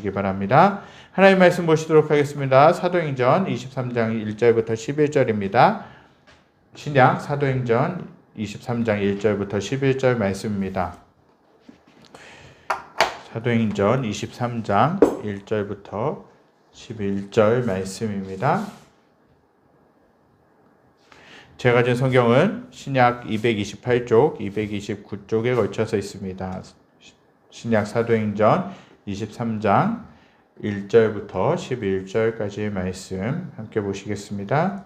보시기 바랍니다. 하나님 말씀 보시도록 하겠습니다. 사도행전 23장 1절부터 11절입니다. 신약 사도행전 23장 1절부터 11절 말씀입니다. 사도행전 23장 1절부터 11절 말씀입니다. 제가 가진 성경은 신약 228쪽, 229쪽에 걸쳐서 있습니다. 신약 사도행전 23장 1절부터 11절까지의 말씀 함께 보시겠습니다.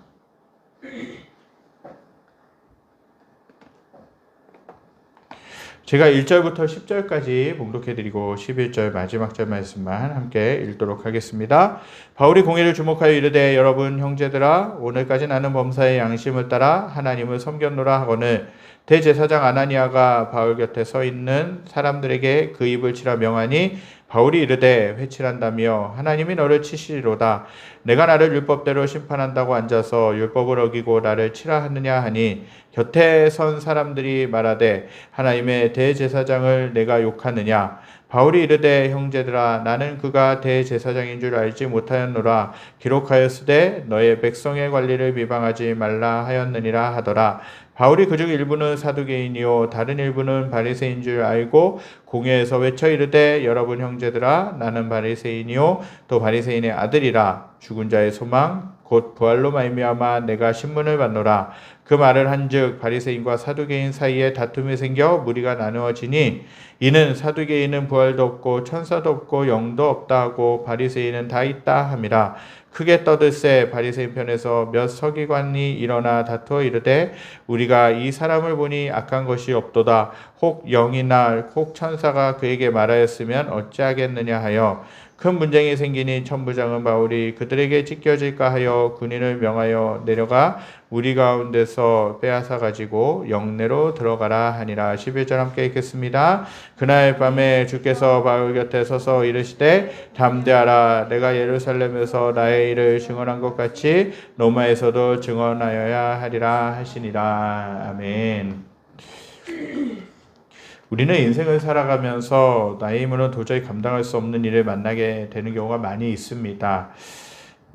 제가 1절부터 10절까지 봉독해드리고 11절 마지막 절 말씀만 함께 읽도록 하겠습니다. 바울이 공회를 주목하여 이르되 여러분 형제들아 오늘까지 나는 범사의 양심을 따라 하나님을 섬겼노라 하거늘 대제사장 아나니아가 바울 곁에 서 있는 사람들에게 그 입을 치라 명하니 바울이 이르되 회칠한다며 하나님이 너를 치시리로다. 내가 나를 율법대로 심판한다고 앉아서 율법을 어기고 나를 치라 하느냐 하니 곁에 선 사람들이 말하되 하나님의 대제사장을 내가 욕하느냐. 바울이 이르되 형제들아 나는 그가 대제사장인 줄 알지 못하였노라. 기록하였으되 너의 백성의 관리를 비방하지 말라 하였느니라 하더라. 바울이 그중 일부는 사두개인이요 다른 일부는 바리새인 줄 알고 공회에서 외쳐 이르되 여러분 형제들아 나는 바리새인이요 또 바리새인의 아들이라. 죽은 자의 소망 곧 부활로 말미암아 내가 신문을 받노라. 그 말을 한즉 바리새인과 사두개인 사이에 다툼이 생겨 무리가 나누어지니 이는 사두개인은 부활도 없고 천사도 없고 영도 없다 하고 바리새인은 다 있다 함이라. 크게 떠들세 바리새인 편에서 몇 서기관이 일어나 다투어 이르되 우리가 이 사람을 보니 악한 것이 없도다. 혹 영이나 혹 천사가 그에게 말하였으면 어찌하겠느냐 하여 큰 분쟁이 생기니 천부장은 바울이 그들에게 찢겨질까 하여 군인을 명하여 내려가 무리 가운데서 빼앗아 가지고 영내로 들어가라 하니라. 11절 함께 읽겠습니다. 그날 밤에 주께서 바울 곁에 서서 이르시되 담대하라. 내가 예루살렘에서 나의 일을 증언한 것 같이 로마에서도 증언하여야 하리라 하시니라. 아멘. 우리는 인생을 살아가면서 나의 힘으로는 도저히 감당할 수 없는 일을 만나게 되는 경우가 많이 있습니다.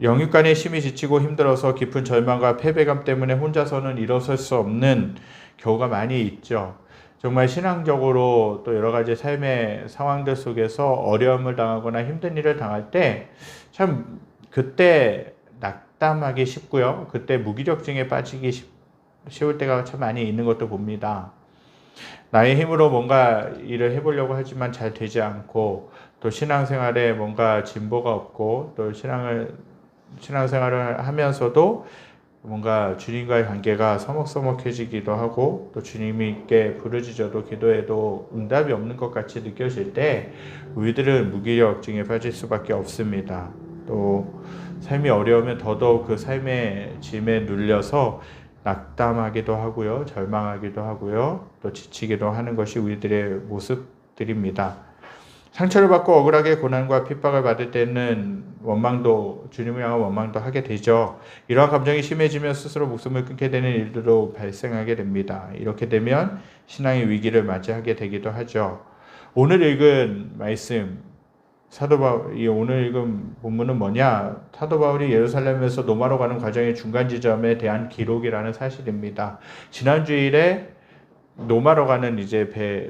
영육간의 힘이 지치고 힘들어서 깊은 절망과 패배감 때문에 혼자서는 일어설 수 없는 경우가 많이 있죠. 정말 신앙적으로 또 여러 가지 삶의 상황들 속에서 어려움을 당하거나 힘든 일을 당할 때 참 그때 낙담하기 쉽고요. 그때 무기력증에 빠지기 쉬울 때가 참 많이 있는 것도 봅니다. 나의 힘으로 뭔가 일을 해보려고 하지만 잘 되지 않고 또 신앙생활에 뭔가 진보가 없고 또 신앙생활을 하면서도 뭔가 주님과의 관계가 서먹서먹해지기도 하고 또 주님께 부르짖어도 기도해도 응답이 없는 것 같이 느껴질 때 우리들은 무기력증에 빠질 수밖에 없습니다. 또 삶이 어려우면 더더욱 그 삶의 짐에 눌려서 낙담하기도 하고요, 절망하기도 하고요, 또 지치기도 하는 것이 우리들의 모습들입니다. 상처를 받고 억울하게 고난과 핍박을 받을 때는 원망도, 주님을 향한 원망도 하게 되죠. 이러한 감정이 심해지면 스스로 목숨을 끊게 되는 일들도 발생하게 됩니다. 이렇게 되면 신앙의 위기를 맞이하게 되기도 하죠. 오늘 읽은 말씀, 오늘 읽은 본문은 뭐냐? 사도 바울이 예루살렘에서 로마로 가는 과정의 중간 지점에 대한 기록이라는 사실입니다. 지난 주일에 로마로 가는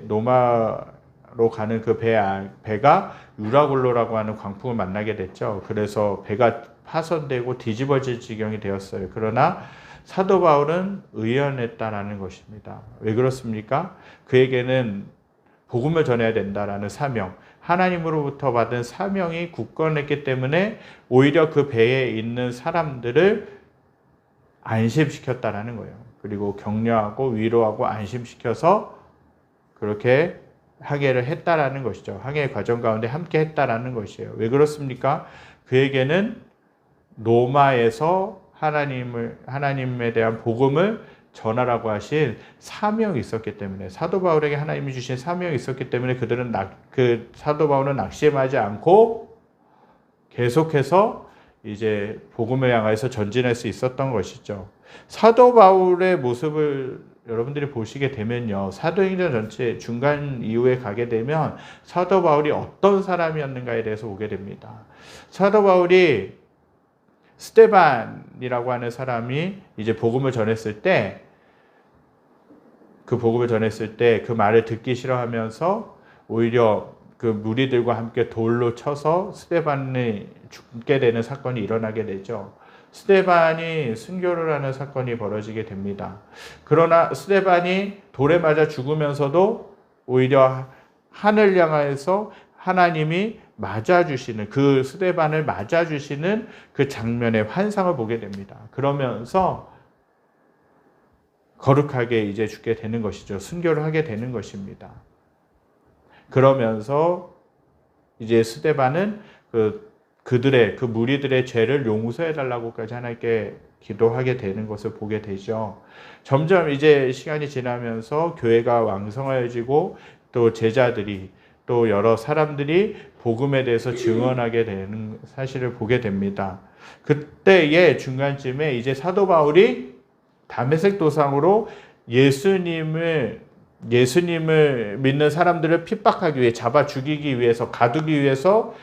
로마로 가는 그 배가 유라굴로라고 하는 광풍을 만나게 됐죠. 그래서 배가 파손되고 뒤집어질 지경이 되었어요. 그러나 사도 바울은 의연했다라는 것입니다. 왜 그렇습니까? 그에게는 복음을 전해야 된다라는 사명, 하나님으로부터 받은 사명이 굳건했기 때문에 오히려 그 배에 있는 사람들을 안심시켰다라는 거예요. 그리고 격려하고 위로하고 안심시켜서 그렇게 항해를 했다라는 것이죠. 항해의 과정 가운데 함께 했다라는 것이에요. 왜 그렇습니까? 그에게는 로마에서 하나님에 대한 복음을 전하라고 하신 사명이 있었기 때문에, 사도 바울에게 하나님이 주신 사명이 있었기 때문에 그들은 사도 바울은 낙심하지 않고 계속해서 이제 복음을 향해서 전진할 수 있었던 것이죠. 사도 바울의 모습을 여러분들이 보시게 되면요. 사도행전 전체 중간 이후에 가게 되면 사도 바울이 어떤 사람이었는가에 대해서 오게 됩니다. 사도 바울이 스데반이라고 하는 사람이 이제 복음을 전했을 때 그 말을 듣기 싫어하면서 오히려 그 무리들과 함께 돌로 쳐서 스데반이 죽게 되는 사건이 일어나게 되죠. 스데반이 순교를 하는 사건이 벌어지게 됩니다. 그러나 스데반이 돌에 맞아 죽으면서도 오히려 하늘 향해서 하나님이 맞아주시는, 그 스데반을 맞아주시는 그 장면의 환상을 보게 됩니다. 그러면서 거룩하게 이제 죽게 되는 것이죠. 순교를 하게 되는 것입니다. 그러면서 이제 스데반은 그 무리들의 죄를 용서해 달라고까지 하나님께 기도하게 되는 것을 보게 되죠. 점점 이제 시간이 지나면서 교회가 왕성해지고 또 제자들이 또 여러 사람들이 복음에 대해서 증언하게 되는 사실을 보게 됩니다. 그때의 중간쯤에 이제 사도 바울이 다메섹 도상으로 예수님을 믿는 사람들을 핍박하기 위해, 잡아 죽이기 위해서, 가두기 위해서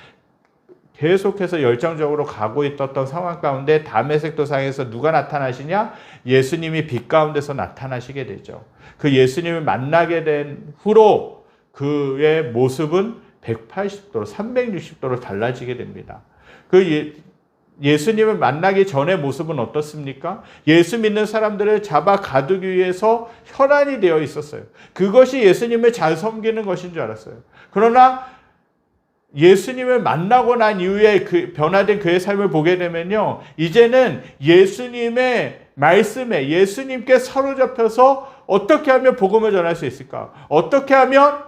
계속해서 열정적으로 가고 있었던 상황 가운데 다메섹 도상에서 누가 나타나시냐? 예수님이 빛 가운데서 나타나시게 되죠. 그 예수님을 만나게 된 후로 그의 모습은 180도로 360도로 달라지게 됩니다. 예수님을 만나기 전의 모습은 어떻습니까? 예수 믿는 사람들을 잡아 가두기 위해서 혈안이 되어 있었어요. 그것이 예수님을 잘 섬기는 것인 줄 알았어요. 그러나 예수님을 만나고 난 이후에 그 변화된 그의 삶을 보게 되면요, 이제는 예수님의 말씀에, 예수님께 사로잡혀서 어떻게 하면 복음을 전할 수 있을까? 어떻게 하면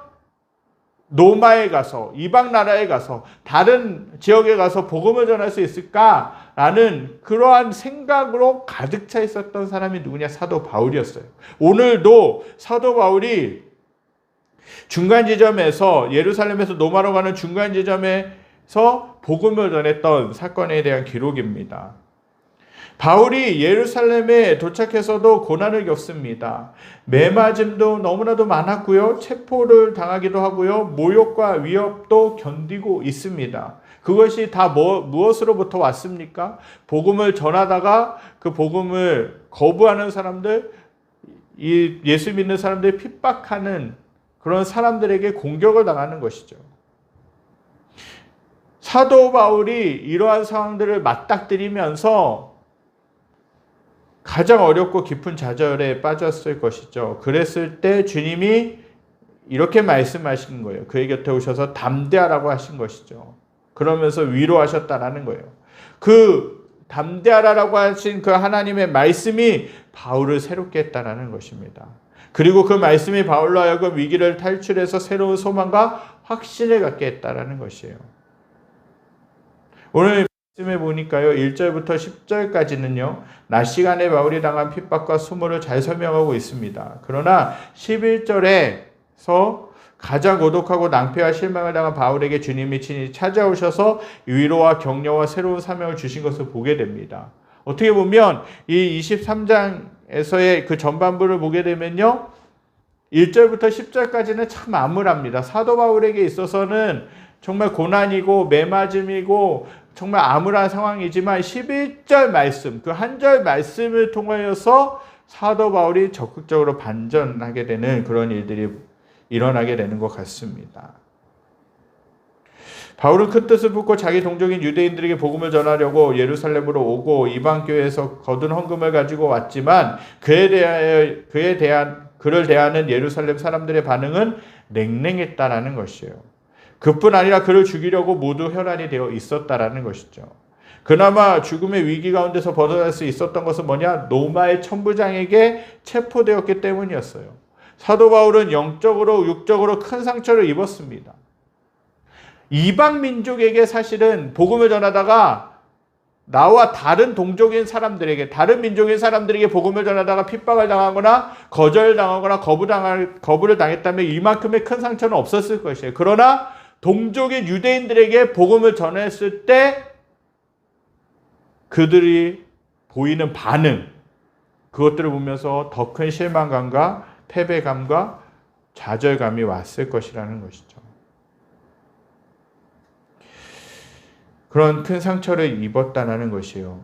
로마에 가서, 이방 나라에 가서, 다른 지역에 가서 복음을 전할 수 있을까라는 그러한 생각으로 가득 차 있었던 사람이 누구냐? 사도 바울이었어요. 오늘도 사도 바울이 중간 지점에서, 예루살렘에서 로마로 가는 중간 지점에서 복음을 전했던 사건에 대한 기록입니다. 바울이 예루살렘에 도착해서도 고난을 겪습니다. 매맞음도 너무나도 많았고요. 체포를 당하기도 하고요. 모욕과 위협도 견디고 있습니다. 그것이 다 무엇으로부터 왔습니까? 복음을 전하다가 그 복음을 거부하는 사람들, 이 예수 믿는 사람들 핍박하는 그런 사람들에게 공격을 당하는 것이죠. 사도 바울이 이러한 상황들을 맞닥뜨리면서 가장 어렵고 깊은 좌절에 빠졌을 것이죠. 그랬을 때 주님이 이렇게 말씀하신 거예요. 그의 곁에 오셔서 담대하라고 하신 것이죠. 그러면서 위로하셨다라는 거예요. 그 담대하라고 하신 그 하나님의 말씀이 바울을 새롭게 했다라는 것입니다. 그리고 그 말씀이 바울로 하여금 위기를 탈출해서 새로운 소망과 확신을 갖게 했다라는 것이에요. 오늘 말씀해 보니까요, 1절부터 10절까지는요, 낮 시간에 바울이 당한 핍박과 수모를 잘 설명하고 있습니다. 그러나 11절에서 가장 고독하고 낭패와 실망을 당한 바울에게 주님이 친히 찾아오셔서 위로와 격려와 새로운 사명을 주신 것을 보게 됩니다. 어떻게 보면 이 23장에서의 그 전반부를 보게 되면요, 1절부터 10절까지는 참 암울합니다. 사도 바울에게 있어서는 정말 고난이고 매맞음이고 정말 암울한 상황이지만 11절 말씀, 그 한 절 말씀을 통하여서 사도 바울이 적극적으로 반전하게 되는 그런 일들이 일어나게 되는 것 같습니다. 바울은 큰 뜻을 품고 자기 동족인 유대인들에게 복음을 전하려고 예루살렘으로 오고 이방 교회에서 거둔 헌금을 가지고 왔지만 그를 대하는 예루살렘 사람들의 반응은 냉랭했다라는 것이에요. 그뿐 아니라 그를 죽이려고 모두 혈안이 되어 있었다라는 것이죠. 그나마 죽음의 위기 가운데서 벗어날 수 있었던 것은 뭐냐? 로마의 천부장에게 체포되었기 때문이었어요. 사도 바울은 영적으로 육적으로 큰 상처를 입었습니다. 이방 민족에게 사실은 복음을 전하다가 나와 다른 동족인 사람들에게, 다른 민족인 사람들에게 복음을 전하다가 핍박을 당하거나 거절당하거나 거부를 당했다면 이만큼의 큰 상처는 없었을 것이에요. 그러나 동족인 유대인들에게 복음을 전했을 때 그들이 보이는 반응, 그것들을 보면서 더 큰 실망감과 패배감과 좌절감이 왔을 것이라는 것이죠. 그런 큰 상처를 입었다는 것이에요.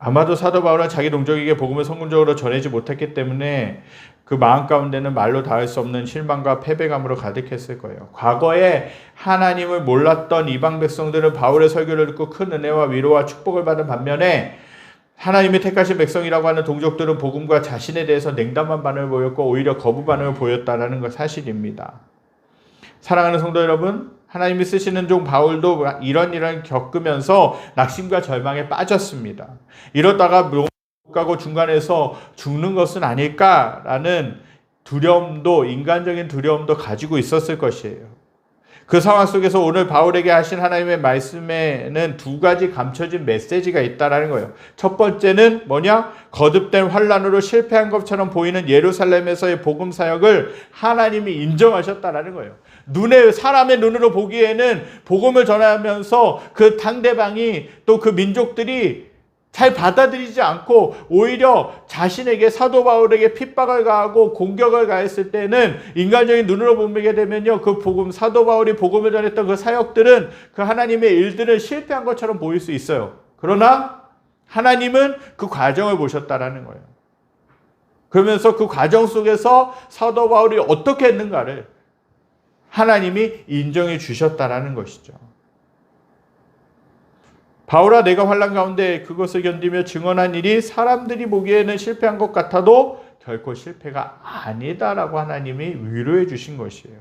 아마도 사도 바울은 자기 동족에게 복음을 성공적으로 전하지 못했기 때문에 그 마음 가운데는 말로 닿을 수 없는 실망과 패배감으로 가득했을 거예요. 과거에 하나님을 몰랐던 이방 백성들은 바울의 설교를 듣고 큰 은혜와 위로와 축복을 받은 반면에 하나님이 택하신 백성이라고 하는 동족들은 복음과 자신에 대해서 냉담한 반응을 보였고 오히려 거부 반응을 보였다는 것 사실입니다. 사랑하는 성도 여러분, 하나님이 쓰시는 종 바울도 이런 겪으면서 낙심과 절망에 빠졌습니다. 이러다가 못 가고 중간에서 죽는 것은 아닐까라는 두려움도, 인간적인 두려움도 가지고 있었을 것이에요. 그 상황 속에서 오늘 바울에게 하신 하나님의 말씀에는 두 가지 감춰진 메시지가 있다라는 거예요. 첫 번째는 뭐냐? 거듭된 환란으로 실패한 것처럼 보이는 예루살렘에서의 복음 사역을 하나님이 인정하셨다라는 거예요. 사람의 눈으로 보기에는 복음을 전하면서 그 상대방이 또 그 민족들이 잘 받아들이지 않고 오히려 자신에게 사도 바울에게 핍박을 가하고 공격을 가했을 때는 인간적인 눈으로 보게 되면요, 그 복음, 사도 바울이 복음을 전했던 그 사역들은 그 하나님의 일들은 실패한 것처럼 보일 수 있어요. 그러나 하나님은 그 과정을 보셨다라는 거예요. 그러면서 그 과정 속에서 사도 바울이 어떻게 했는가를 하나님이 인정해 주셨다라는 것이죠. 바울아, 내가 환난 가운데 그것을 견디며 증언한 일이 사람들이 보기에는 실패한 것 같아도 결코 실패가 아니다라고 하나님이 위로해 주신 것이에요.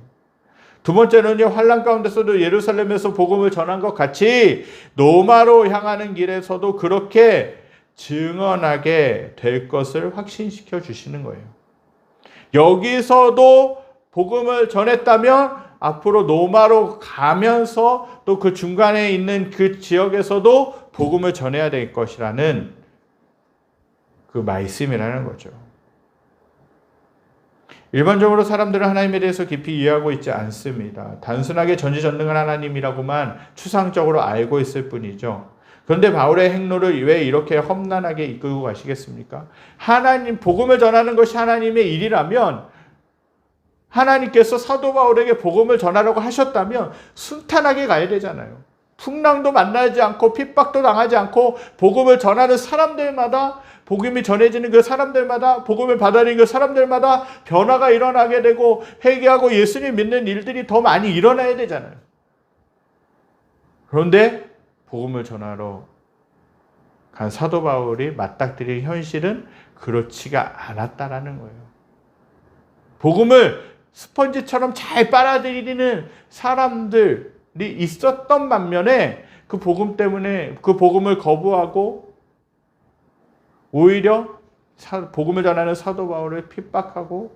두 번째는요, 환난 가운데서도 예루살렘에서 복음을 전한 것 같이 로마로 향하는 길에서도 그렇게 증언하게 될 것을 확신시켜 주시는 거예요. 여기서도 복음을 전했다면 앞으로 로마로 가면서 또 그 중간에 있는 그 지역에서도 복음을 전해야 될 것이라는 그 말씀이라는 거죠. 일반적으로 사람들은 하나님에 대해서 깊이 이해하고 있지 않습니다. 단순하게 전지전능한 하나님이라고만 추상적으로 알고 있을 뿐이죠. 그런데 바울의 행로를 왜 이렇게 험난하게 이끌고 가시겠습니까? 하나님, 복음을 전하는 것이 하나님의 일이라면 하나님께서 사도 바울에게 복음을 전하라고 하셨다면 순탄하게 가야 되잖아요. 풍랑도 만나지 않고 핍박도 당하지 않고 복음을 전하는 사람들마다, 복음이 전해지는 그 사람들마다, 복음을 받아들이는 그 사람들마다 변화가 일어나게 되고 회개하고 예수님 믿는 일들이 더 많이 일어나야 되잖아요. 그런데 복음을 전하러 간 사도 바울이 맞닥뜨릴 현실은 그렇지가 않았다라는 거예요. 복음을 스펀지처럼 잘 빨아들이는 사람들이 있었던 반면에 그 복음 때문에 그 복음을 거부하고 오히려 복음을 전하는 사도 바울을 핍박하고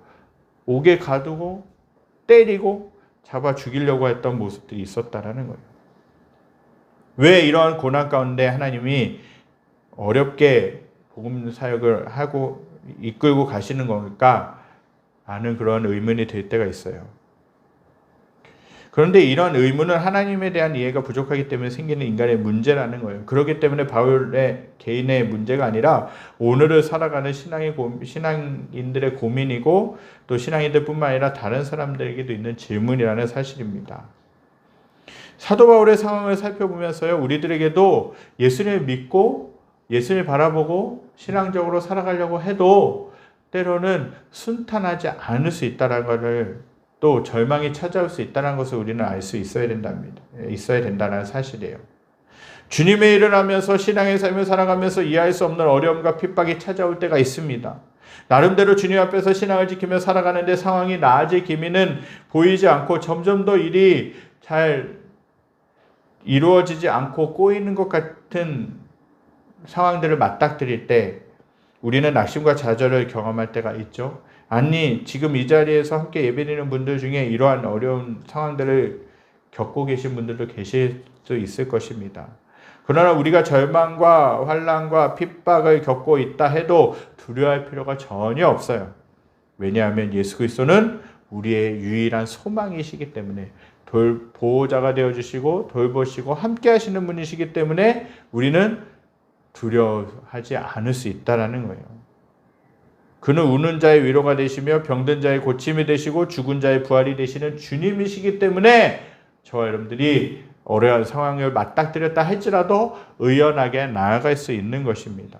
옥에 가두고 때리고 잡아 죽이려고 했던 모습들이 있었다라는 거예요. 왜 이러한 고난 가운데 하나님이 어렵게 복음 사역을 하고 이끌고 가시는 걸까? 라는 그런 의문이 들 때가 있어요. 그런데 이런 의문은 하나님에 대한 이해가 부족하기 때문에 생기는 인간의 문제라는 거예요. 그렇기 때문에 바울의 개인의 문제가 아니라 오늘을 살아가는 신앙인들의 고민이고 또 신앙인들뿐만 아니라 다른 사람들에게도 있는 질문이라는 사실입니다. 사도 바울의 상황을 살펴보면서요, 우리들에게도 예수님을 믿고 예수님을 바라보고 신앙적으로 살아가려고 해도 때로는 순탄하지 않을 수 있다는 것을, 또 절망이 찾아올 수 있다는 것을 우리는 알 수 있어야 된다는 사실이에요. 주님의 일을 하면서 신앙의 삶을 살아가면서 이해할 수 없는 어려움과 핍박이 찾아올 때가 있습니다. 나름대로 주님 앞에서 신앙을 지키며 살아가는데 상황이 나아질 기미는 보이지 않고 점점 더 일이 잘 이루어지지 않고 꼬이는 것 같은 상황들을 맞닥뜨릴 때 우리는 낙심과 좌절을 경험할 때가 있죠. 아니, 지금 이 자리에서 함께 예배드리는 분들 중에 이러한 어려운 상황들을 겪고 계신 분들도 계실 수 있을 것입니다. 그러나 우리가 절망과 환난과 핍박을 겪고 있다 해도 두려워할 필요가 전혀 없어요. 왜냐하면 예수 그리스도는 우리의 유일한 소망이시기 때문에, 보호자가 되어주시고 돌보시고 함께 하시는 분이시기 때문에 우리는 두려워하지 않을 수 있다는 거예요. 그는 우는 자의 위로가 되시며 병든 자의 고침이 되시고 죽은 자의 부활이 되시는 주님이시기 때문에 저와 여러분들이 어려운 상황을 맞닥뜨렸다 할지라도 의연하게 나아갈 수 있는 것입니다.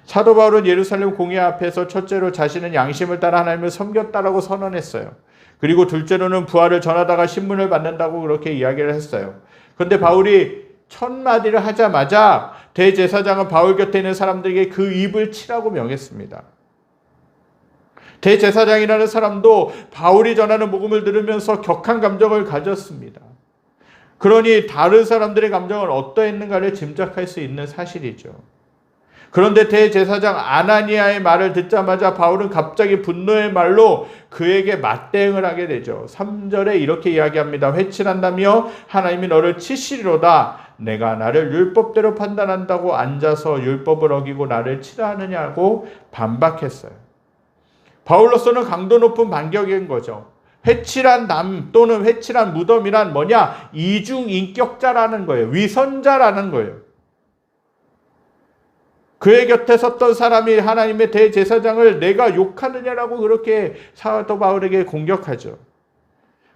사도 바울은 예루살렘 공회 앞에서 첫째로 자신은 양심을 따라 하나님을 섬겼다라고 선언했어요. 그리고 둘째로는 부활을 전하다가 신문을 받는다고 그렇게 이야기를 했어요. 그런데 바울이 첫 마디를 하자마자 대제사장은 바울 곁에 있는 사람들에게 그 입을 치라고 명했습니다. 대제사장이라는 사람도 바울이 전하는 복음을 들으면서 격한 감정을 가졌습니다. 그러니 다른 사람들의 감정은 어떠했는가를 짐작할 수 있는 사실이죠. 그런데 대제사장 아나니아의 말을 듣자마자 바울은 갑자기 분노의 말로 그에게 맞대응을 하게 되죠. 3절에 이렇게 이야기합니다. 회칠한다며 하나님이 너를 치시리로다. 내가 나를 율법대로 판단한다고 앉아서 율법을 어기고 나를 치라 하느냐고 반박했어요. 바울로서는 강도 높은 반격인 거죠. 회칠한 남 또는 회칠한 무덤이란 뭐냐? 이중인격자라는 거예요. 위선자라는 거예요. 그의 곁에 섰던 사람이 하나님의 대제사장을 내가 욕하느냐라고 그렇게 사도 바울에게 공격하죠.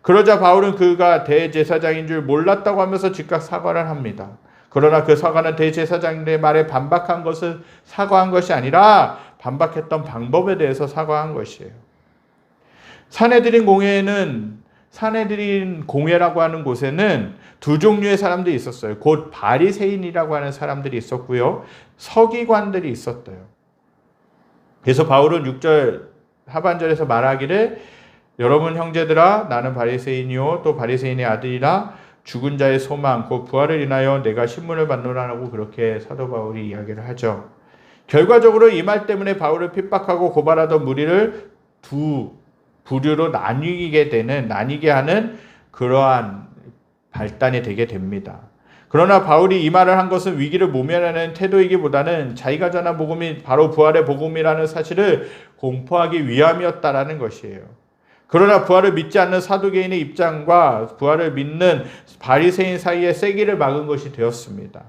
그러자 바울은 그가 대제사장인 줄 몰랐다고 하면서 즉각 사과를 합니다. 그러나 그 사과는 대제사장의 말에 반박한 것은 사과한 것이 아니라 반박했던 방법에 대해서 사과한 것이에요. 산헤드린 공회라고 하는 곳에는 두 종류의 사람들이 있었어요. 곧 바리새인이라고 하는 사람들이 있었고요. 서기관들이 있었대요. 그래서 바울은 6절 하반절에서 말하기를 여러분 형제들아 나는 바리새인이요 또 바리새인의 아들이라 죽은 자의 소망 곧 부활을 인하여 내가 신문을 받노라라고 그렇게 사도 바울이 이야기를 하죠. 결과적으로 이 말 때문에 바울을 핍박하고 고발하던 무리를 두 부류로 나뉘게 하는 그러한 발단이 되게 됩니다. 그러나 바울이 이 말을 한 것은 위기를 모면하는 태도이기보다는 자기가 전한 복음이 바로 부활의 복음이라는 사실을 공포하기 위함이었다라는 것이에요. 그러나 부활을 믿지 않는 사두개인의 입장과 부활을 믿는 바리새인 사이에 세기를 막은 것이 되었습니다.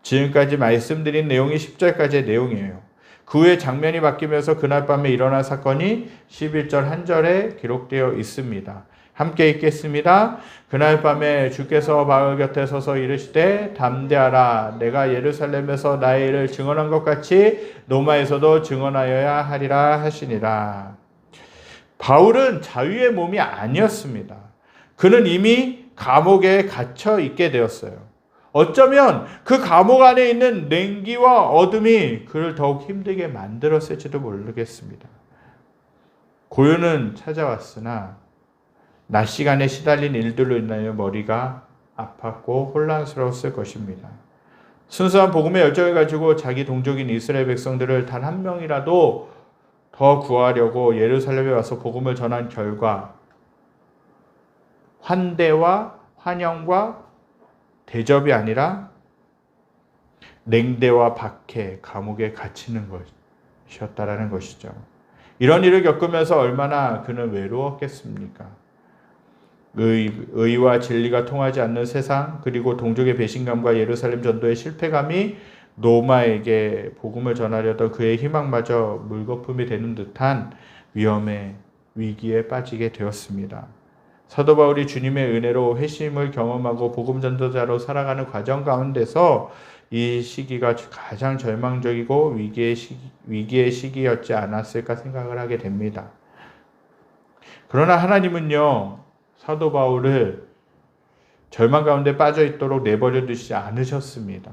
지금까지 말씀드린 내용이 10절까지의 내용이에요. 그 후에 장면이 바뀌면서 그날 밤에 일어난 사건이 11절 한 절에 기록되어 있습니다. 함께 읽겠습니다. 그날 밤에 주께서 바울 곁에 서서 이르시되 담대하라. 내가 예루살렘에서 나의 일을 증언한 것 같이 로마에서도 증언하여야 하리라 하시니라. 바울은 자유의 몸이 아니었습니다. 그는 이미 감옥에 갇혀 있게 되었어요. 어쩌면 그 감옥 안에 있는 냉기와 어둠이 그를 더욱 힘들게 만들었을지도 모르겠습니다. 고요는 찾아왔으나 낮 시간에 시달린 일들로 인하여 머리가 아팠고 혼란스러웠을 것입니다. 순수한 복음의 열정을 가지고 자기 동족인 이스라엘 백성들을 단 한 명이라도 더 구하려고 예루살렘에 와서 복음을 전한 결과 환대와 환영과 대접이 아니라 냉대와 박해, 감옥에 갇히는 것이었다라는 것이죠. 이런 일을 겪으면서 얼마나 그는 외로웠겠습니까? 의와 진리가 통하지 않는 세상, 그리고 동족의 배신감과 예루살렘 전도의 실패감이 로마에게 복음을 전하려던 그의 희망마저 물거품이 되는 듯한 위기에 빠지게 되었습니다. 사도 바울이 주님의 은혜로 회심을 경험하고 복음 전도자로 살아가는 과정 가운데서 이 시기가 가장 절망적이고 위기의 시기였지 않았을까 생각을 하게 됩니다. 그러나 하나님은요, 사도 바울을 절망 가운데 빠져 있도록 내버려 두시지 않으셨습니다.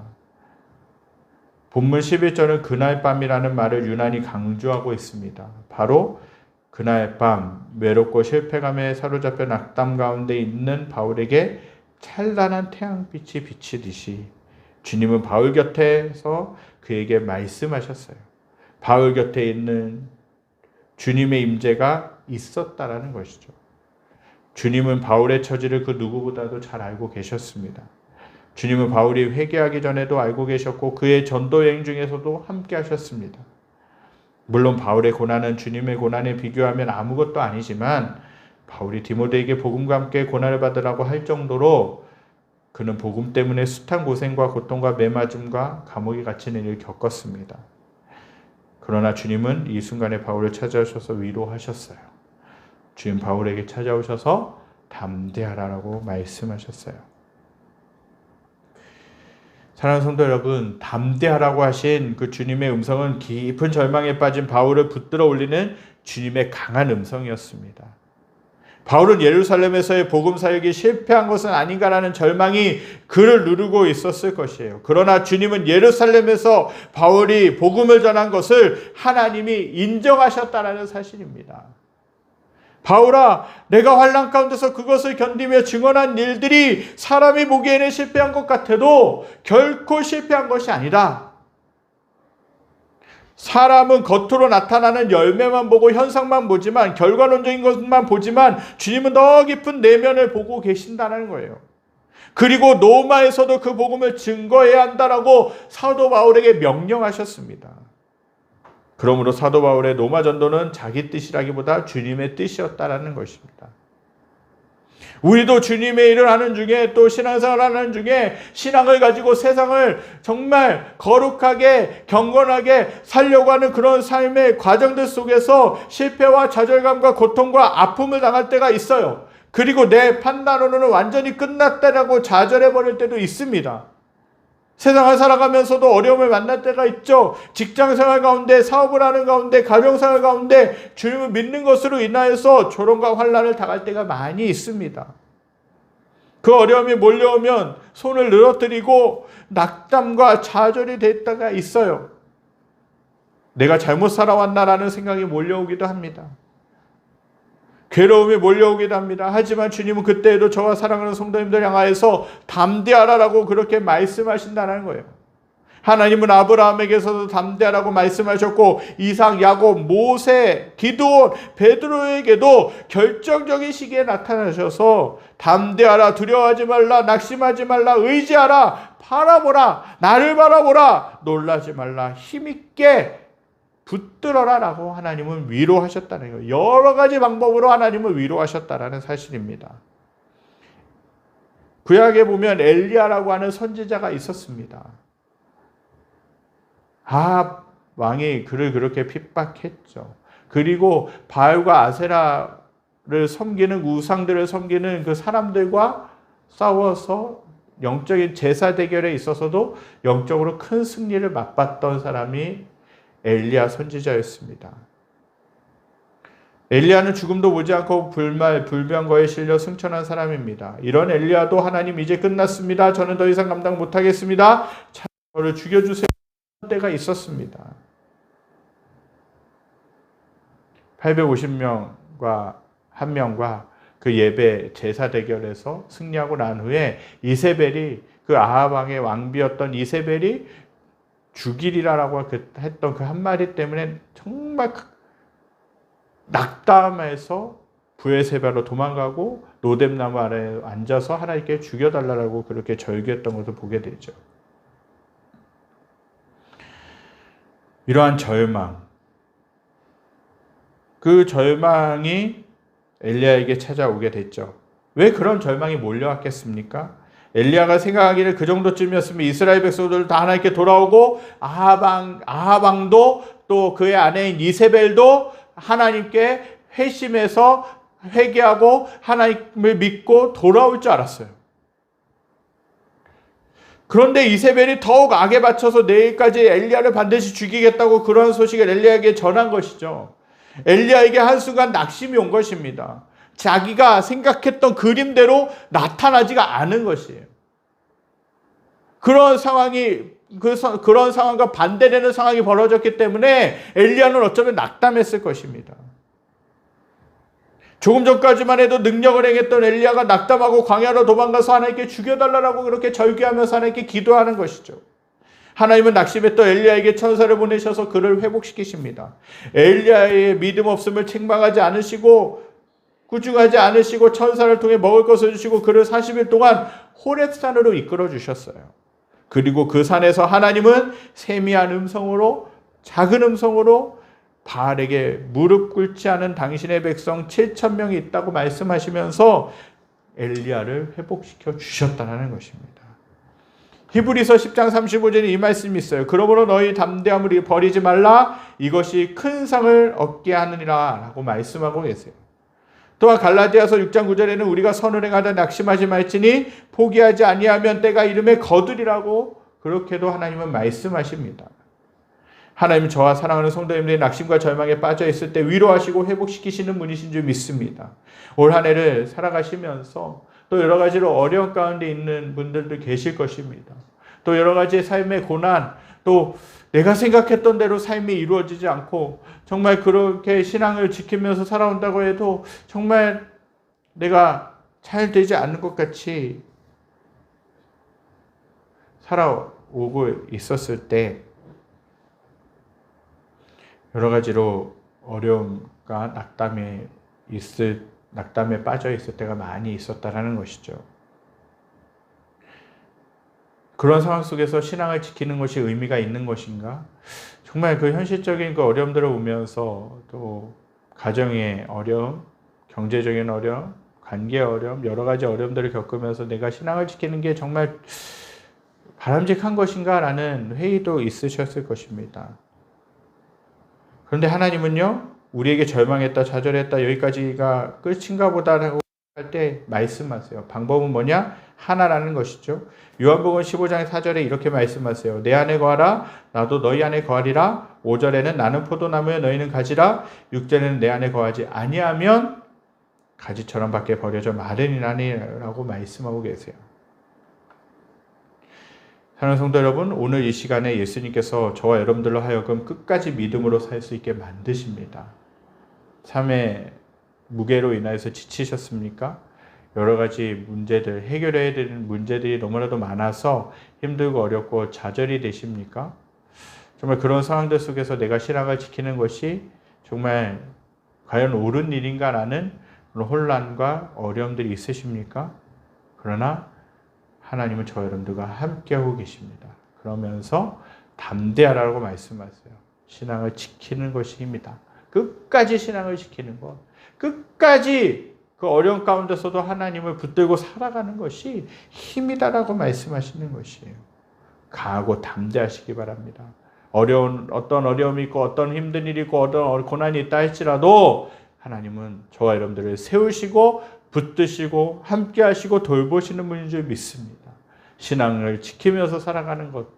본문 11절은 그날 밤이라는 말을 유난히 강조하고 있습니다. 바로 그날 밤 외롭고 실패감에 사로잡혀 낙담 가운데 있는 바울에게 찬란한 태양빛이 비치듯이 주님은 바울 곁에서 그에게 말씀하셨어요. 바울 곁에 있는 주님의 임재가 있었다라는 것이죠. 주님은 바울의 처지를 그 누구보다도 잘 알고 계셨습니다. 주님은 바울이 회개하기 전에도 알고 계셨고 그의 전도 여행 중에서도 함께 하셨습니다. 물론 바울의 고난은 주님의 고난에 비교하면 아무것도 아니지만 바울이 디모데에게 복음과 함께 고난을 받으라고 할 정도로 그는 복음 때문에 숱한 고생과 고통과 매맞음과 감옥에 갇히는 일을 겪었습니다. 그러나 주님은 이 순간에 바울을 찾아오셔서 위로하셨어요. 주님 바울에게 찾아오셔서 담대하라고 말씀하셨어요. 사랑하는 성도 여러분, 담대하라고 하신 그 주님의 음성은 깊은 절망에 빠진 바울을 붙들어 올리는 주님의 강한 음성이었습니다. 바울은 예루살렘에서의 복음 사역이 실패한 것은 아닌가라는 절망이 그를 누르고 있었을 것이에요. 그러나 주님은 예루살렘에서 바울이 복음을 전한 것을 하나님이 인정하셨다라는 사실입니다. 바울아, 내가 환난 가운데서 그것을 견디며 증언한 일들이 사람이 보기에는 실패한 것 같아도 결코 실패한 것이 아니다. 사람은 겉으로 나타나는 열매만 보고 현상만 보지만, 결과론적인 것만 보지만 주님은 더 깊은 내면을 보고 계신다는 거예요. 그리고 로마에서도 그 복음을 증거해야 한다라고 사도 바울에게 명령하셨습니다. 그러므로 사도 바울의 로마 전도는 자기 뜻이라기보다 주님의 뜻이었다라는 것입니다. 우리도 주님의 일을 하는 중에, 또 신앙생활을 하는 중에 신앙을 가지고 세상을 정말 거룩하게 경건하게 살려고 하는 그런 삶의 과정들 속에서 실패와 좌절감과 고통과 아픔을 당할 때가 있어요. 그리고 내 판단으로는 완전히 끝났다라고 좌절해버릴 때도 있습니다. 세상을 살아가면서도 어려움을 만날 때가 있죠. 직장생활 가운데, 사업을 하는 가운데, 가정생활 가운데 주님을 믿는 것으로 인하여서 조롱과 환난을 당할 때가 많이 있습니다. 그 어려움이 몰려오면 손을 늘어뜨리고 낙담과 좌절이 될 때가 있어요. 내가 잘못 살아왔나라는 생각이 몰려오기도 합니다. 괴로움이 몰려오기도 합니다. 하지만 주님은 그때에도 저와 사랑하는 성도님들 향하여서 담대하라라고 그렇게 말씀하신다는 거예요. 하나님은 아브라함에게서도 담대하라고 말씀하셨고, 이삭, 야곱, 모세, 기드온, 베드로에게도 결정적인 시기에 나타나셔서 담대하라, 두려워하지 말라, 낙심하지 말라, 의지하라, 바라보라, 나를 바라보라, 놀라지 말라, 힘있게 붙들어라 라고 하나님은 위로하셨다는 거예요. 여러 가지 방법으로 하나님을 위로하셨다라는 사실입니다. 구약에 보면 엘리야라고 하는 선지자가 있었습니다. 아합 왕이 그를 그렇게 핍박했죠. 그리고 바알과 아세라를 섬기는, 우상들을 섬기는 그 사람들과 싸워서 영적인 제사 대결에 있어서도 영적으로 큰 승리를 맛봤던 사람이 엘리야 선지자였습니다. 엘리야는 죽음도 보지 않고 불병거에 실려 승천한 사람입니다. 이런 엘리야도 하나님 이제 끝났습니다. 저는 더 이상 감당 못하겠습니다. 저를 죽여주세요. 때가 있었습니다. 850명과 한 명과 그 예배 제사 대결에서 승리하고 난 후에 이세벨이, 그 아합 왕의 왕비였던 이세벨이 죽이리라라고 했던 그 한마디 때문에 정말 낙담해서 브엘세바로 도망가고 노뎀나무 아래에 앉아서 하나님께 죽여달라고 그렇게 절규했던 것을 보게 되죠. 이러한 절망, 그 절망이 엘리야에게 찾아오게 됐죠. 왜 그런 절망이 몰려왔겠습니까? 엘리야가 생각하기를 그 정도쯤이었으면 이스라엘 백성들 다 하나님께 돌아오고, 아합 왕도 또 그의 아내인 이세벨도 하나님께 회심해서 회개하고 하나님을 믿고 돌아올 줄 알았어요. 그런데 이세벨이 더욱 악에 받쳐서 내일까지 엘리야를 반드시 죽이겠다고 그런 소식을 엘리야에게 전한 것이죠. 엘리야에게 한순간 낙심이 온 것입니다. 자기가 생각했던 그림대로 나타나지가 않은 것이에요. 그런 상황과 반대되는 상황이 벌어졌기 때문에 엘리야는 어쩌면 낙담했을 것입니다. 조금 전까지만 해도 능력을 행했던 엘리야가 낙담하고 광야로 도망가서 하나님께 죽여달라고 그렇게 절규하면서 하나님께 기도하는 것이죠. 하나님은 낙심했던 엘리야에게 천사를 보내셔서 그를 회복시키십니다. 엘리야의 믿음 없음을 책망하지 않으시고 꾸중하지 않으시고 천사를 통해 먹을 것을 주시고 그를 40일 동안 호렙산으로 이끌어 주셨어요. 그리고 그 산에서 하나님은 세미한 음성으로, 작은 음성으로 바알에게 무릎 꿇지 않은 당신의 백성 7,000명이 있다고 말씀하시면서 엘리야를 회복시켜 주셨다는 것입니다. 히브리서 10장 35절에 이 말씀이 있어요. 그러므로 너희 담대함을 버리지 말라. 이것이 큰 상을 얻게 하느니라 라고 말씀하고 계세요. 또한 갈라디아서 6장 9절에는 우리가 선을 행하다 낙심하지 말지니 포기하지 아니하면 때가 이름에 거두리라고 그렇게도 하나님은 말씀하십니다. 하나님은 저와 사랑하는 성도님들의 낙심과 절망에 빠져 있을 때 위로하시고 회복시키시는 분이신 줄 믿습니다. 올 한 해를 살아가시면서 또 여러 가지로 어려운 가운데 있는 분들도 계실 것입니다. 또 여러 가지 삶의 고난, 또 내가 생각했던 대로 삶이 이루어지지 않고 정말 그렇게 신앙을 지키면서 살아온다고 해도 정말 내가 잘 되지 않는 것 같이 살아오고 있었을 때 여러 가지로 어려움과 낙담에 빠져 있을 때가 많이 있었다라는 것이죠. 그런 상황 속에서 신앙을 지키는 것이 의미가 있는 것인가? 정말 그 현실적인 그 어려움들을 보면서 또 가정의 어려움, 경제적인 어려움, 관계의 어려움, 여러 가지 어려움들을 겪으면서 내가 신앙을 지키는 게 정말 바람직한 것인가? 라는 회의도 있으셨을 것입니다. 그런데 하나님은요, 우리에게 절망했다, 좌절했다, 여기까지가 끝인가 보다라고 할 때 말씀하세요. 방법은 뭐냐? 하나라는 것이죠. 요한복음 15장 4절에 이렇게 말씀하세요. 내 안에 거하라, 나도 너희 안에 거하리라. 5절에는 나는 포도나무에 너희는 가지라. 6절에는 내 안에 거하지 아니하면 가지처럼 밖에 버려져 마르니라고 말씀하고 계세요. 사랑하는 성도 여러분, 오늘 이 시간에 예수님께서 저와 여러분들로 하여금 끝까지 믿음으로 살 수 있게 만드십니다. 삶의 무게로 인하여서 지치셨습니까? 여러 가지 문제들, 해결해야 되는 문제들이 너무나도 많아서 힘들고 어렵고 좌절이 되십니까? 정말 그런 상황들 속에서 내가 신앙을 지키는 것이 정말 과연 옳은 일인가라는 혼란과 어려움들이 있으십니까? 그러나 하나님은 저와 여러분들과 함께하고 계십니다. 그러면서 담대하라고 말씀하세요. 신앙을 지키는 것이 힘이다. 끝까지 신앙을 지키는 것, 끝까지 그 어려운 가운데서도 하나님을 붙들고 살아가는 것이 힘이다라고 말씀하시는 것이에요. 강하고 담대하시기 바랍니다. 어떤 어려움이 있고 어떤 힘든 일이 있고 어떤 고난이 있다 할지라도 하나님은 저와 여러분들을 세우시고 붙드시고 함께하시고 돌보시는 분인 줄 믿습니다. 신앙을 지키면서 살아가는 것,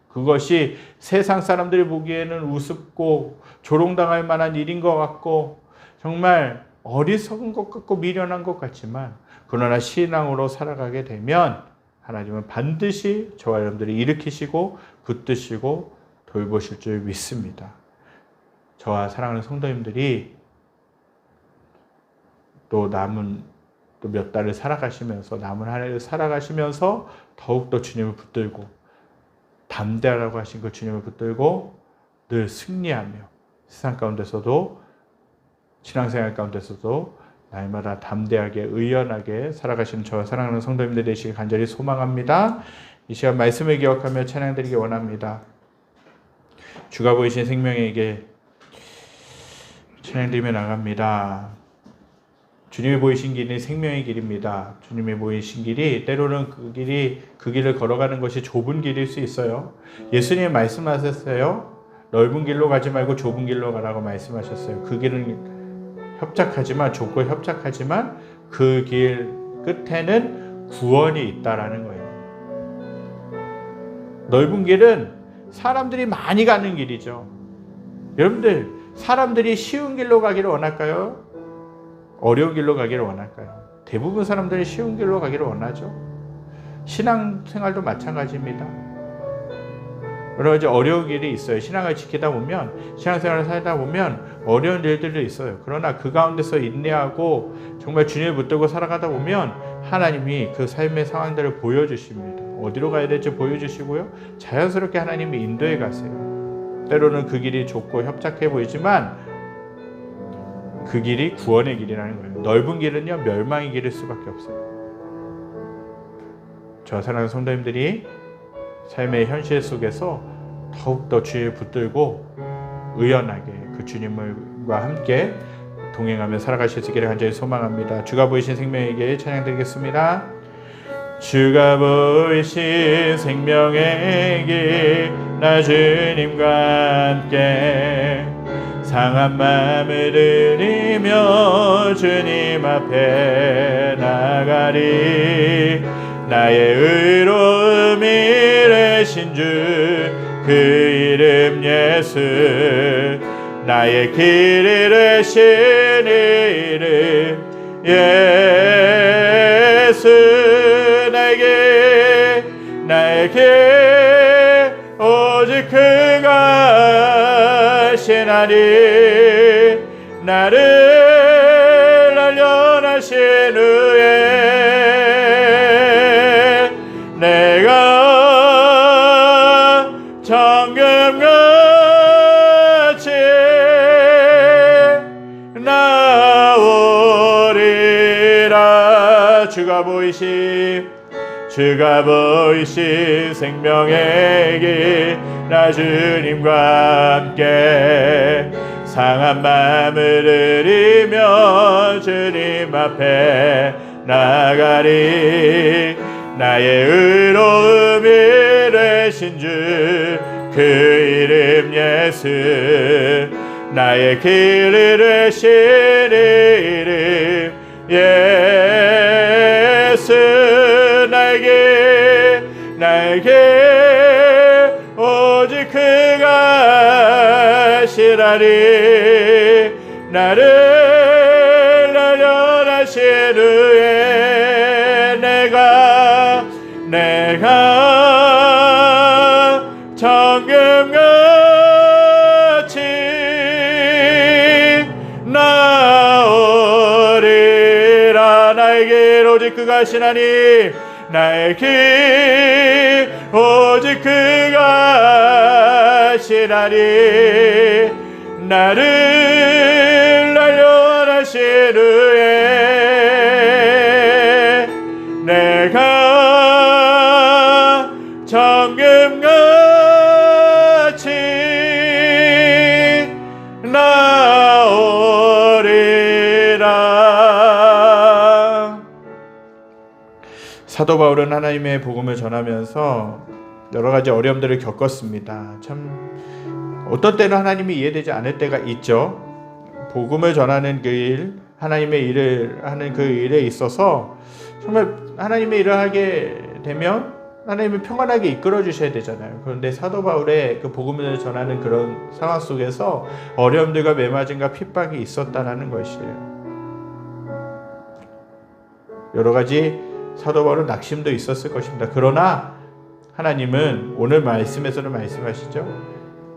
그것이 세상 사람들이 보기에는 우습고 조롱당할 만한 일인 것 같고 정말 어리석은 것 같고 미련한 것 같지만 그러나 신앙으로 살아가게 되면 하나님은 반드시 저와 여러분들이 일으키시고 붙드시고 돌보실 줄 믿습니다. 저와 사랑하는 성도님들이 또 몇 달을 살아가시면서 남은 한 해를 살아가시면서 더욱더 주님을 붙들고 담대하라고 하신 그 주님을 붙들고 늘 승리하며 세상 가운데서도 신앙생활 가운데서도 날마다 담대하게 의연하게 살아가시는 저와 사랑하는 성도님들 되시길 간절히 소망합니다. 이 시간 말씀을 기억하며 찬양드리기 원합니다. 주가 보이신 생명에게 찬양드리며 나갑니다. 주님이 보이신 길이 생명의 길입니다. 주님이 보이신 길이 때로는 그 길을 걸어가는 것이 좁은 길일 수 있어요. 예수님이 말씀하셨어요. 넓은 길로 가지 말고 좁은 길로 가라고 말씀하셨어요. 그 길은 좁고 협착하지만 그 길 끝에는 구원이 있다라는 거예요. 넓은 길은 사람들이 많이 가는 길이죠. 여러분들, 사람들이 쉬운 길로 가기를 원할까요? 어려운 길로 가기를 원할까요? 대부분 사람들이 쉬운 길로 가기를 원하죠. 신앙생활도 마찬가지입니다. 여러 가지 어려운 길이 있어요. 신앙을 지키다 보면, 신앙생활을 살다 보면 어려운 일들도 있어요. 그러나 그 가운데서 인내하고 정말 주님을 붙들고 살아가다 보면 하나님이 그 삶의 상황들을 보여주십니다. 어디로 가야 될지 보여주시고요. 자연스럽게 하나님이 인도해 가세요. 때로는 그 길이 좁고 협착해 보이지만 그 길이 구원의 길이라는 거예요. 넓은 길은요, 멸망의 길일 수밖에 없어요. 저 사랑하는 성도님들이 삶의 현실 속에서 더욱더 주님을 붙들고 의연하게 그 주님과 함께 동행하며 살아가실 수 있기를 간절히 소망합니다. 주가 보이신 생명에게 찬양드리겠습니다. 주가 보이신 생명의 길 나 주님과 함께 상한 마음을 들이며 주님 앞에 나가리 나의 의로움 이르신 주 그 이름 예수 나의 길 이르신 이름 예수 나에게 오직 그가 신하니 나를 알려하신 후에 내가 정금같이 나오리라 주가 보이신 생명의 길 나 주님과 함께 상한 마음을 들이며 주님 앞에 나가리 나의 의로움 이르신 주 그 이름 예수 나의 길 이르신 이름 예수 나에게 오직 그가 신하니 나를 알려하신 후에 내가 정금같이 나오리라 나에게 오직 그가 신하니 나의 길 오직 그가 신하니 나를 알려하신 후에 내가 정금같이 나오리라. 사도 바울은 하나님의 복음을 전하면서 여러 가지 어려움들을 겪었습니다. 참 어떤 때는 하나님이 이해되지 않을 때가 있죠. 복음을 전하는 그 일, 하나님의 일을 하는 그 일에 있어서 정말 하나님의 일을 하게 되면 하나님이 평안하게 이끌어 주셔야 되잖아요. 그런데 사도 바울의 그 복음을 전하는 그런 상황 속에서 어려움들과 매맞음과 핍박이 있었다는 것이에요. 여러 가지 사도 바울은 낙심도 있었을 것입니다. 그러나 하나님은 오늘 말씀에서는 말씀하시죠.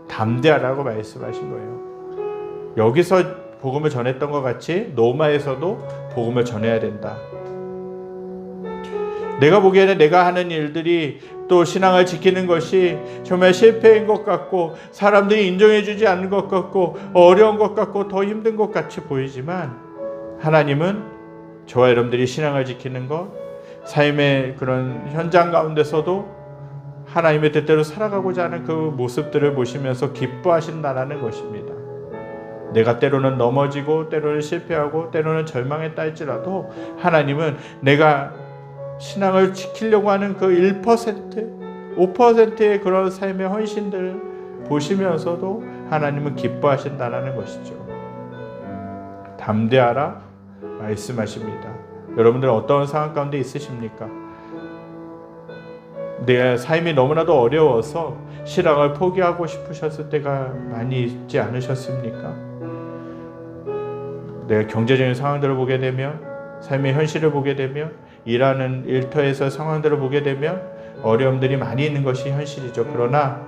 담대하라고 말씀하신 거예요. 여기서 복음을 전했던 것 같이 로마에서도 복음을 전해야 된다. 내가 보기에는 내가 하는 일들이 또 신앙을 지키는 것이 정말 실패인 것 같고 사람들이 인정해주지 않는 것 같고 어려운 것 같고 더 힘든 것 같이 보이지만 하나님은 저와 여러분들이 신앙을 지키는 것, 삶의 그런 현장 가운데서도 하나님의 뜻대로 살아가고자 하는 그 모습들을 보시면서 기뻐하신다는 것입니다. 내가 때로는 넘어지고 때로는 실패하고 때로는 절망했다 할지라도 하나님은 내가 신앙을 지키려고 하는 그 1%, 5%의 그런 삶의 헌신들을 보시면서도 하나님은 기뻐하신다는 것이죠. 담대하라 말씀하십니다. 여러분들 어떤 상황 가운데 있으십니까? 내 삶이 너무나도 어려워서 신앙을 포기하고 싶으셨을 때가 많이 있지 않으셨습니까? 내가 경제적인 상황들을 보게 되면, 삶의 현실을 보게 되면, 일하는 일터에서 상황들을 보게 되면 어려움들이 많이 있는 것이 현실이죠. 그러나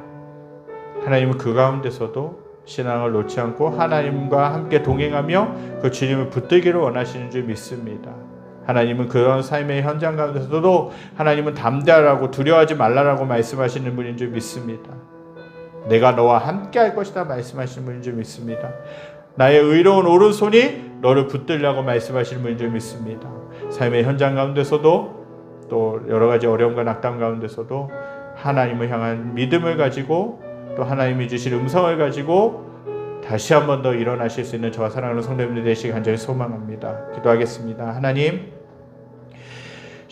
하나님은 그 가운데서도 신앙을 놓지 않고 하나님과 함께 동행하며 그 주님을 붙들기를 원하시는 줄 믿습니다. 하나님은 그런 삶의 현장 가운데서도 하나님은 담대하라고 두려워하지 말라라고 말씀하시는 분인 줄 믿습니다. 내가 너와 함께 할 것이다 말씀하시는 분인 줄 믿습니다. 나의 의로운 오른손이 너를 붙들려고 말씀하시는 분인 줄 믿습니다. 삶의 현장 가운데서도 또 여러 가지 어려움과 낙담 가운데서도 하나님을 향한 믿음을 가지고 또 하나님이 주신 음성을 가지고 다시 한 번 더 일어나실 수 있는 저와 사랑하는 성도님들 되시길 간절히 소망합니다. 기도하겠습니다. 하나님,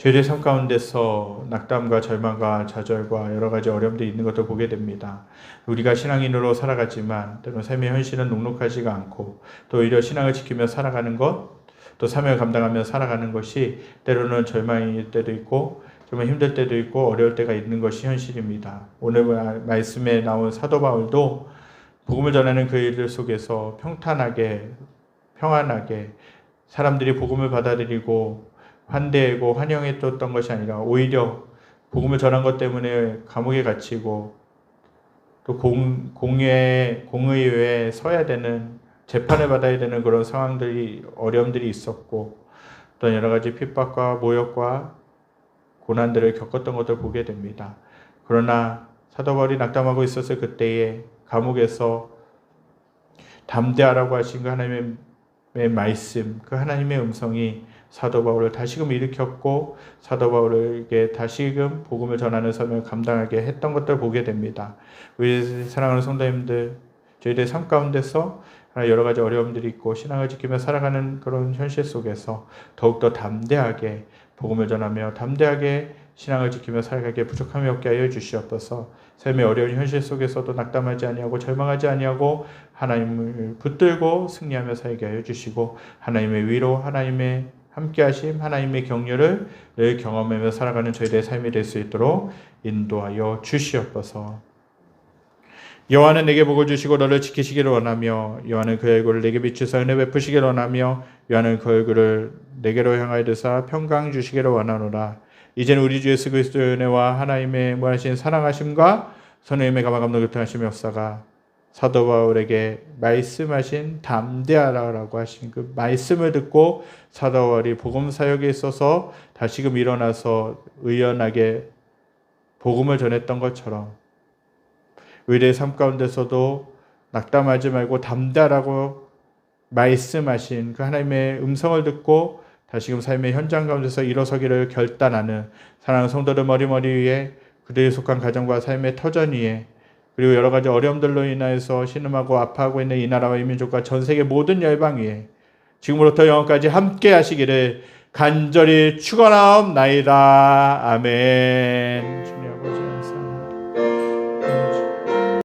저희들의 삶 가운데서 낙담과 절망과 좌절과 여러 가지 어려움들이 있는 것을 보게 됩니다. 우리가 신앙인으로 살아가지만 때로는 삶의 현실은 녹록하지가 않고 또 오히려 신앙을 지키며 살아가는 것, 또 사명을 감당하며 살아가는 것이 때로는 절망일 때도 있고 정말 힘들 때도 있고 어려울 때가 있는 것이 현실입니다. 오늘 말씀에 나온 사도 바울도 복음을 전하는 그 일들 속에서 평탄하게 평안하게 사람들이 복음을 받아들이고 환대하고 환영해줬던 것이 아니라 오히려 복음을 전한 것 때문에 감옥에 갇히고 또 공의회에 서야 되는 재판을 받아야 되는 그런 상황들이 어려움들이 있었고 또 여러 가지 핍박과 모욕과 고난들을 겪었던 것을 보게 됩니다. 그러나 사도 바울이 낙담하고 있었을 그때에 감옥에서 담대하라고 하신 그 하나님의 말씀, 그 하나님의 음성이 사도 바울을 다시금 일으켰고 사도 바울에게 다시금 복음을 전하는 사명을 감당하게 했던 것들을 보게 됩니다. 우리 사랑하는 성도님들, 저희들의 삶 가운데서 여러 가지 어려움들이 있고 신앙을 지키며 살아가는 그런 현실 속에서 더욱더 담대하게 복음을 전하며 담대하게 신앙을 지키며 살아가기에 부족함이 없게 하여 주시옵소서. 삶의 어려운 현실 속에서도 낙담하지 아니하고 절망하지 아니하고 하나님을 붙들고 승리하며 살게 하여 주시고 하나님의 위로, 하나님의 함께하심, 하나님의 격려를 늘 경험하며 살아가는 저희들의 삶이 될 수 있도록 인도하여 주시옵소서. 여호와는 내게 복을 주시고 너를 지키시기를 원하며 여호와는 그 얼굴을 내게 비추사 은혜 베푸시기를 원하며 여호와는 그 얼굴을 내게로 향하여 드사 평강 주시기를 원하노라. 이제는 우리 주 예수 그리스도의 은혜와 하나님의 무한하신 사랑하심과 선생님의 감화감동 교통하심의 역사가 사도 바울에게 말씀하신 담대하라고 하신 그 말씀을 듣고 사도 바울이 복음 사역에 있어서 다시금 일어나서 의연하게 복음을 전했던 것처럼 우리의 삶 가운데서도 낙담하지 말고 담대하라고 말씀하신 그 하나님의 음성을 듣고 다시금 삶의 현장 가운데서 일어서기를 결단하는 사랑하는 성도들 머리머리 위에 그들이 속한 가정과 삶의 터전 위에 그리고 여러 가지 어려움들로 인하여서 신음하고 아파하고 있는 이 나라와 이 민족과 전 세계 모든 열방 위에 지금으로부터 영원까지 함께 하시기를 간절히 축원하옵나이다. 아멘.